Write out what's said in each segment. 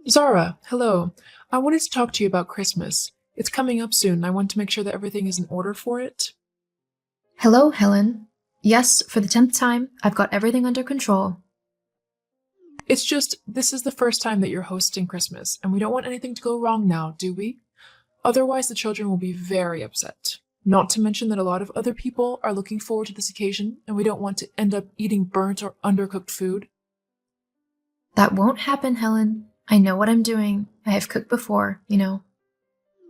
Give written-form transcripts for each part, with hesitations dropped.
Zara, hello. I wanted to talk to you about Christmas. It's coming up soon, and I want to make sure that everything is in order for it. Hello, Helen. Yes, for the 10th time, I've got everything under control. It's just, this is the first time that you're hosting Christmas, and we don't want anything to go wrong now, do we? Otherwise, the children will be very upset. Not to mention that a lot of other people are looking forward to this occasion, and we don't want to end up eating burnt or undercooked food. That won't happen, Helen. I know what I'm doing. I have cooked before.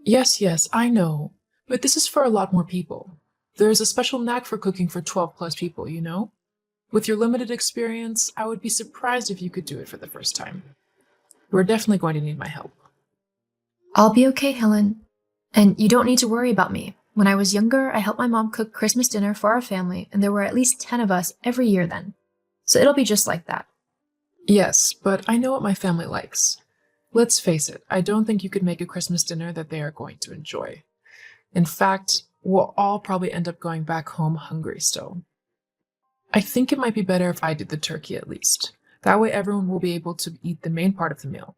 Yes, I know. But this is for a lot more people. There's a special knack for cooking for 12 plus people, you know? With your limited experience, I would be surprised if you could do it for the first time. We're definitely going to need my help. I'll be okay, Helen. And you don't need to worry about me. When I was younger, I helped my mom cook Christmas dinner for our family, and there were at least 10 of us every year then. So it'll be just like that. Yes, but I know what my family likes. Let's face it, I don't think you could make a Christmas dinner that they are going to enjoy. In fact, we'll all probably end up going back home hungry still. I think it might be better if I did the turkey at least. That way everyone will be able to eat the main part of the meal.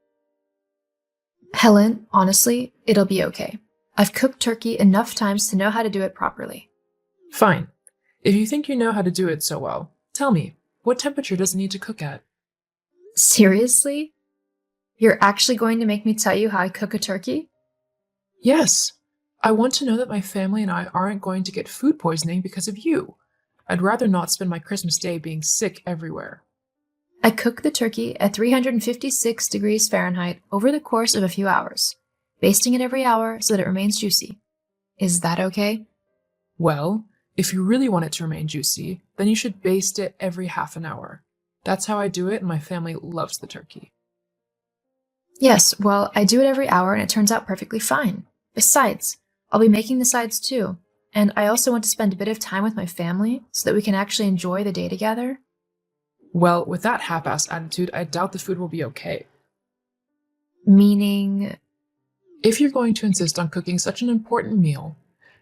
Helen, honestly, it'll be okay. I've cooked turkey enough times to know how to do it properly. Fine. If you think you know how to do it so well, tell me, what temperature does it need to cook at? Seriously? You're actually going to make me tell you how I cook a turkey? Yes. I want to know that my family and I aren't going to get food poisoning because of you. I'd rather not spend my Christmas day being sick everywhere. I cook the turkey at 356 degrees Fahrenheit over the course of a few hours, basting it every hour so that it remains juicy. Is that okay? Well, if you really want it to remain juicy, then you should baste it every half an hour. That's how I do it, and my family loves the turkey. Yes, well, I do it every hour and it turns out perfectly fine. Besides, I'll be making the sides too, and I also want to spend a bit of time with my family so that we can actually enjoy the day together. Well, with that half-assed attitude, I doubt the food will be okay. Meaning, If you're going to insist on cooking such an important meal,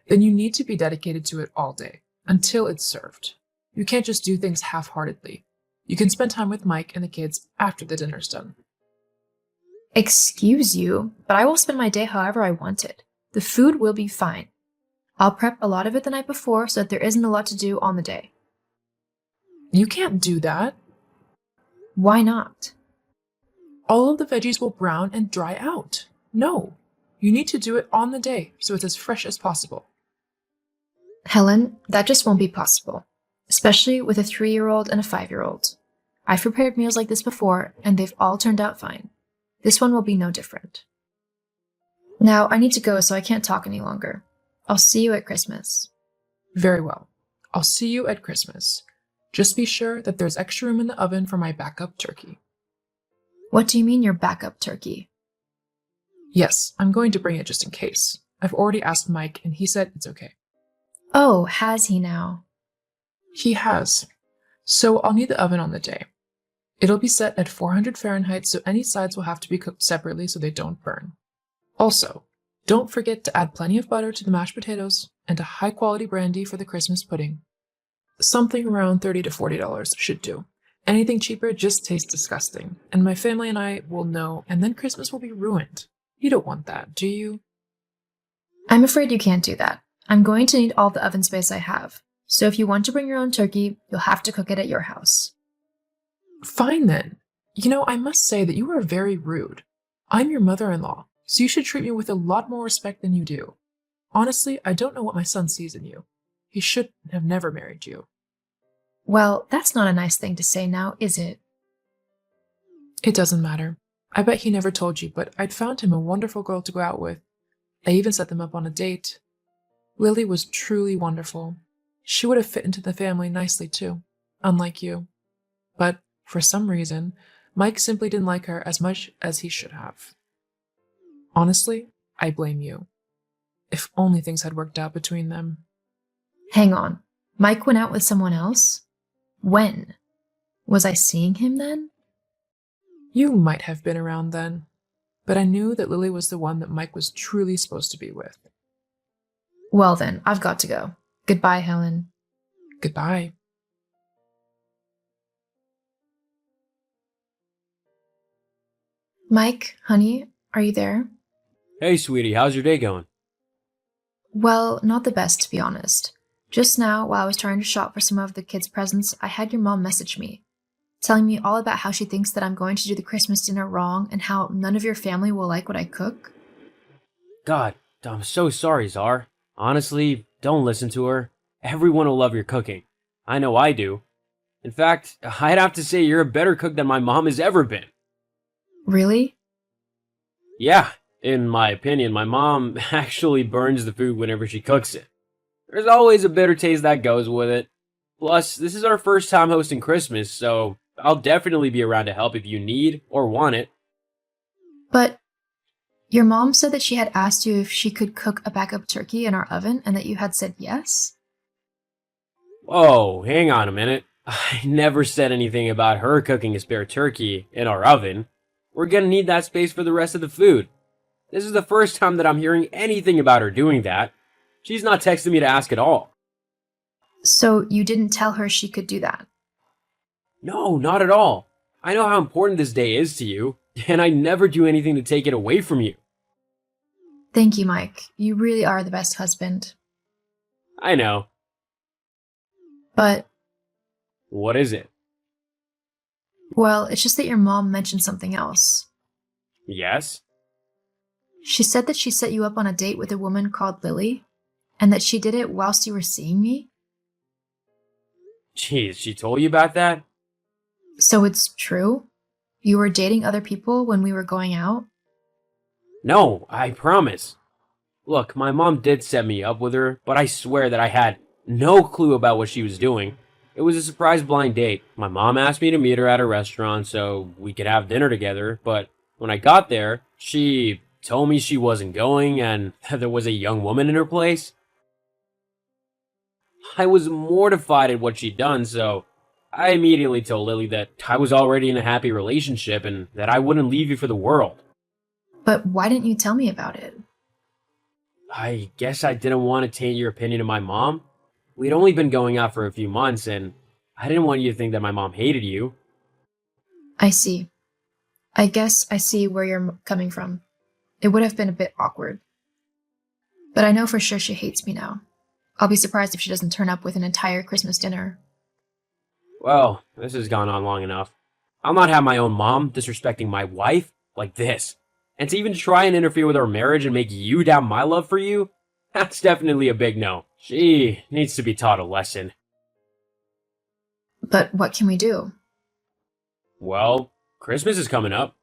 then you need to be dedicated to it all day, until it's served. You can't just do things half-heartedly. You can spend time with Mike and the kids after the dinner's done. excuse you, but I will spend my day however I want it. The food will be fine. I'll prep a lot of it the night before so that there isn't a lot to do on the day. You can't do that. Why not? All of the veggies will brown and dry out. No, you need to do it on the day so it's as fresh as possible. Helen, that just won't be possible, especially with a 3-year-old and a 5-year-old. I've prepared meals like this before, and they've all turned out fine. This one will be no different. Now, I need to go, so I can't talk any longer. I'll see you at Christmas. Very well. I'll see you at Christmas. Just be sure that there's extra room in the oven for my backup turkey. What do you mean your backup turkey? Yes, I'm going to bring it just in case. I've already asked Mike and he said it's okay. Oh, has he now? He has. So I'll need the oven on the day. It'll be set at 400 Fahrenheit, so any sides will have to be cooked separately so they don't burn. Also, don't forget to add plenty of butter to the mashed potatoes and a high quality brandy for the Christmas pudding. Something around $30 to $40 should do. Anything cheaper just tastes disgusting, and my family and I will know, and then Christmas will be ruined. You don't want that, do you? I'm afraid you can't do that. I'm going to need all the oven space I have. So if you want to bring your own turkey, you'll have to cook it at your house. Fine then. You know, I must say that you are very rude. I'm your mother-in-law, so you should treat me with a lot more respect than you do. Honestly, I don't know what my son sees in you. He should have never married you. Well, that's not a nice thing to say now, is it? It doesn't matter. I bet he never told you, but I'd found him a wonderful girl to go out with. I even set them up on a date. Lily was truly wonderful. She would have fit into the family nicely too, unlike you. But for some reason, Mike simply didn't like her as much as he should have. Honestly, I blame you. If only things had worked out between them. Hang on. Mike went out with someone else? When? Was I seeing him then? You might have been around then, but I knew that Lily was the one that Mike was truly supposed to be with. Well then, I've got to go. Goodbye, Helen. Goodbye. Mike, honey, are you there? Hey, sweetie, how's your day going? Well, not the best, to be honest. Just now, while I was trying to shop for some of the kids' presents, I had your mom message me, telling me all about how she thinks that I'm going to do the Christmas dinner wrong and how none of your family will like what I cook. God, I'm so sorry, Czar. Honestly, don't listen to her. Everyone will love your cooking. I know I do. In fact, I'd have to say you're a better cook than my mom has ever been. Really? Yeah, in my opinion, my mom actually burns the food whenever she cooks it. There's always a bitter taste that goes with it. Plus, this is our first time hosting Christmas, so I'll definitely be around to help if you need or want it. But your mom said that she had asked you if she could cook a backup turkey in our oven and that you had said yes? Whoa, hang on a minute. I never said anything about her cooking a spare turkey in our oven. We're gonna need that space for the rest of the food. This is the first time that I'm hearing anything about her doing that. She's not texting me to ask at all. So you didn't tell her she could do that? No, not at all. I know how important this day is to you, and I never do anything to take it away from you. Thank you, Mike. You really are the best husband. I know. But, What is it? well, it's just that your mom mentioned something else. Yes? She said that she set you up on a date with a woman called Lily, and that she did it whilst you were seeing me. Jeez, she told you about that? So it's true? You were dating other people when we were going out? No, I promise. Look, my mom did set me up with her, but I swear that I had no clue about what she was doing. It was a surprise blind date. My mom asked me to meet her at a restaurant so we could have dinner together, but when I got there, she told me she wasn't going and that there was a young woman in her place. I was mortified at what she'd done, so I immediately told Lily that I was already in a happy relationship and that I wouldn't leave you for the world. But why didn't you tell me about it? I guess I didn't want to taint your opinion of my mom. We'd only been going out for a few months, and I didn't want you to think that my mom hated you. I see. I guess I see where you're coming from. It would have been a bit awkward. But I know for sure she hates me now. I'll be surprised if she doesn't turn up with an entire Christmas dinner. Well, this has gone on long enough. I'll not have my own mom disrespecting my wife like this. And to even try and interfere with our marriage and make you doubt my love for you, that's definitely a big no. She needs to be taught a lesson. But what can we do? Well, Christmas is coming up.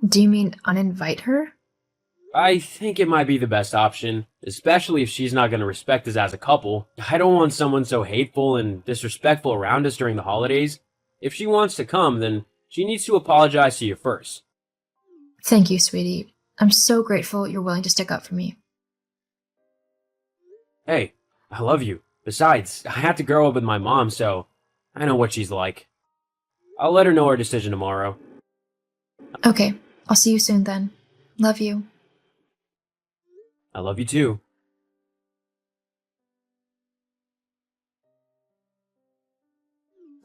Do you mean uninvite her? I think it might be the best option, especially if she's not going to respect us as a couple. I don't want someone so hateful and disrespectful around us during the holidays. If she wants to come, then she needs to apologize to you first. Thank you, sweetie. I'm so grateful you're willing to stick up for me. Hey, I love you. Besides, I had to grow up with my mom, so I know what she's like. I'll let her know our decision tomorrow. Okay, I'll see you soon then. Love you. I love you too.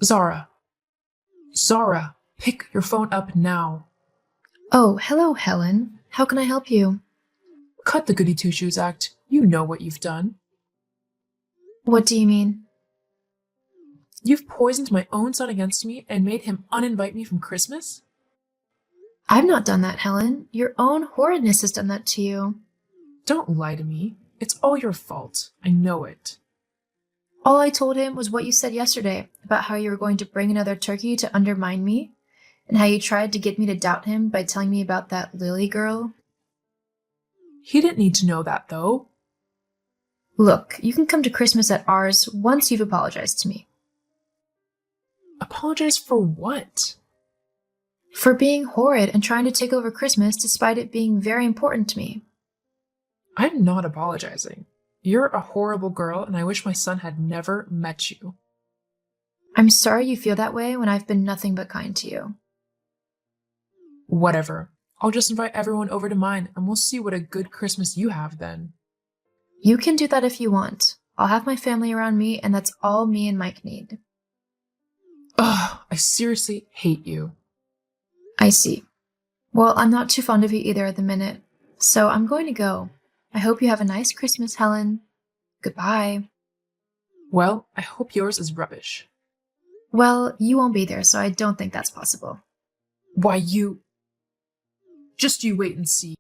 Zara. Zara, pick your phone up now. Oh, hello, Helen. How can I help you? Cut the goody two-shoes act. You know what you've done. What do you mean? You've poisoned my own son against me and made him uninvite me from Christmas? I've not done that, Helen. Your own horridness has done that to you. Don't lie to me. It's all your fault. I know it. All I told him was what you said yesterday about how you were going to bring another turkey to undermine me, and how you tried to get me to doubt him by telling me about that Lily girl. He didn't need to know that, though. Look, you can come to Christmas at ours once you've apologized to me. Apologize for what? For being horrid and trying to take over Christmas despite it being very important to me. I'm not apologizing. You're a horrible girl, and I wish my son had never met you. I'm sorry you feel that way when I've been nothing but kind to you. Whatever. I'll just invite everyone over to mine, and we'll see what a good Christmas you have then. You can do that if you want. I'll have my family around me, and that's all me and Mike need. Ugh, I seriously hate you. I see. Well, I'm not too fond of you either at the minute, so I'm going to go. I hope you have a nice Christmas, Helen. Goodbye. Well, I hope yours is rubbish. Well, you won't be there, so I don't think that's possible. Why, you. Just you wait and see.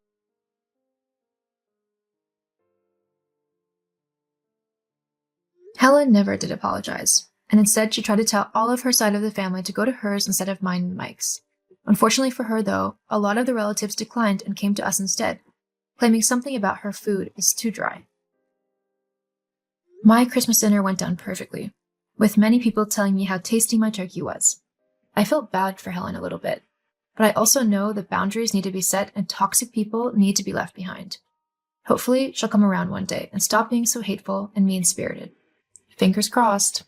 Helen never did apologize, and instead she tried to tell all of her side of the family to go to hers instead of mine and Mike's. Unfortunately for her, though, a lot of the relatives declined and came to us instead, claiming something about her food is too dry. My Christmas dinner went down perfectly, with many people telling me how tasty my turkey was. I felt bad for Helen a little bit, but I also know that boundaries need to be set and toxic people need to be left behind. Hopefully, she'll come around one day and stop being so hateful and mean-spirited. Fingers crossed.